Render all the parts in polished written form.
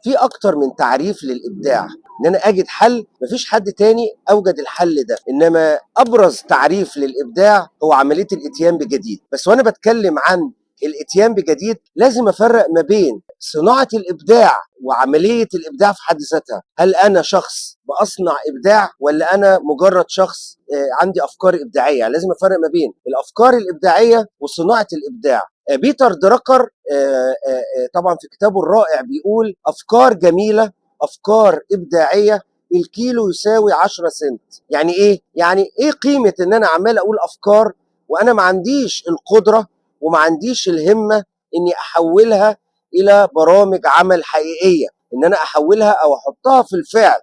في اكتر من تعريف للابداع، ان انا اجد حل مفيش حد تاني اوجد الحل ده، انما ابرز تعريف للابداع هو عمليه الاتيان بجديد. بس وانا بتكلم عن الاتيان بجديد لازم افرق ما بين صناعه الابداع وعمليه الابداع في حد ذاتها. هل انا شخص بصنع ابداع ولا انا مجرد شخص عندي افكار ابداعيه؟ يعني لازم افرق ما بين الافكار الابداعيه وصناعه الابداع. بيتر دراكر طبعا في كتابه الرائع بيقول افكار جميله، افكار ابداعيه، الكيلو يساوي 10 سنت. يعني ايه؟ يعني ايه قيمه ان انا عمال اقول افكار وانا ما عنديش القدره وما عنديش الهمه اني احولها الى برامج عمل حقيقيه، ان انا احولها او احطها في الفعل.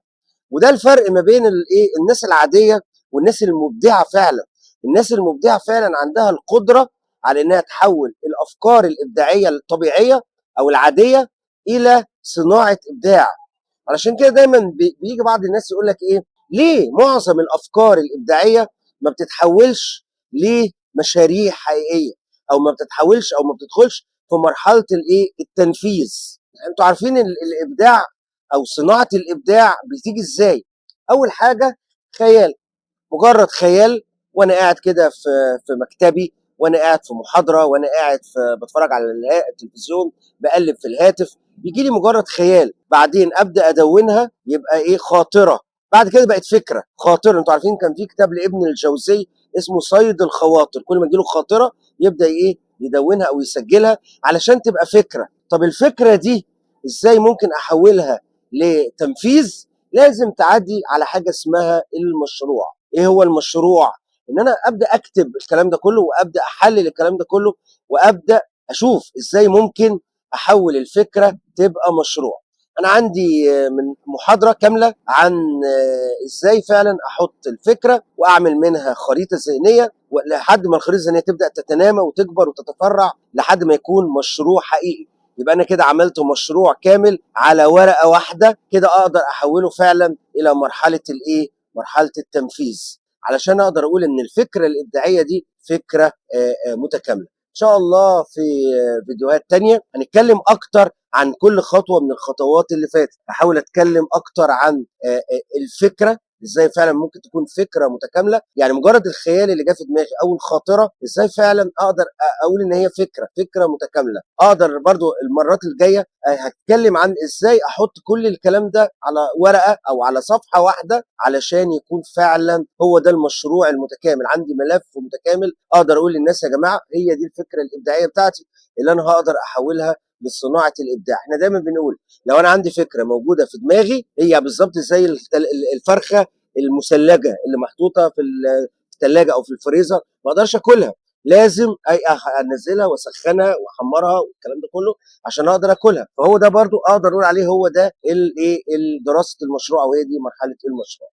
وده الفرق ما بين الايه الناس العاديه والناس المبدعه فعلا. الناس المبدعه فعلا عندها القدره على انها تحول الافكار الابداعيه الطبيعيه او العاديه الى صناعه ابداع. علشان كده دايما بيجي بعض الناس يقول لك ايه، ليه معظم الافكار الابداعيه ما بتتحولش لمشاريع حقيقيه، او ما بتتحولش او ما بتدخلش في مرحله الايه التنفيذ. انتوا عارفين الابداع او صناعه الابداع بتيجي ازاي؟ اول حاجه خيال، مجرد خيال وانا قاعد كده في مكتبي، وانا قاعد في محاضره، وانا قاعد بتفرج على التلفزيون، بقلب في الهاتف، بيجي لي مجرد خيال، بعدين ابدا ادونها يبقى ايه خاطره، بعد كده بقت فكره. خاطره، انتوا عارفين كان في كتاب لابن الجوزي اسمه صيد الخواطر، كل ما تجيله خاطره يبدا ايه يدونها او يسجلها علشان تبقى فكره. طب الفكره دي ازاي ممكن احولها لتنفيذ؟ لازم تعدي على حاجه اسمها المشروع. ايه هو المشروع؟ ان انا ابدا اكتب الكلام ده كله وابدا احلل الكلام ده كله وابدا اشوف ازاي ممكن احول الفكره تبقى مشروع. انا عندي من محاضره كامله عن ازاي فعلا احط الفكره واعمل منها خريطه ذهنيه لحد ما الخريطه الذهنيه تبدا تتنامى وتكبر وتتفرع لحد ما يكون مشروع حقيقي. يبقى انا كده عملت مشروع كامل على ورقه واحده، كده اقدر احوله فعلا الى مرحله الايه مرحله التنفيذ، علشان اقدر اقول ان الفكره الابداعيه دي فكره متكامله. ان شاء الله في فيديوهات تانية هنتكلم اكتر عن كل خطوه من الخطوات اللي فاتت، هحاول اتكلم اكتر عن الفكره ازاي فعلا ممكن تكون فكره متكامله، يعني مجرد الخيال اللي جه في دماغي او الخاطره ازاي فعلا اقدر اقول ان هي فكره متكامله. اقدر برضو المرات الجايه هتكلم عن ازاي احط كل الكلام ده على ورقه او على صفحه واحده علشان يكون فعلا هو ده المشروع المتكامل. عندي ملف متكامل اقدر اقول للناس يا جماعه هي دي الفكره الابداعيه بتاعتي اللي انا هقدر احولها لصناعه الابداع. احنا دايما بنقول لو انا عندي فكره موجوده في دماغي هي بالظبط زي الفرخه المثلجه اللي محطوطه في الثلاجه او في الفريزر، ما اقدرش اكلها، لازم انزلها واسخنها واحمرها والكلام ده كله عشان اقدر اكلها. فهو ده برضو اقدر اقول عليه هو ده الايه دراسه المشروع، او هي دي مرحله المشروع.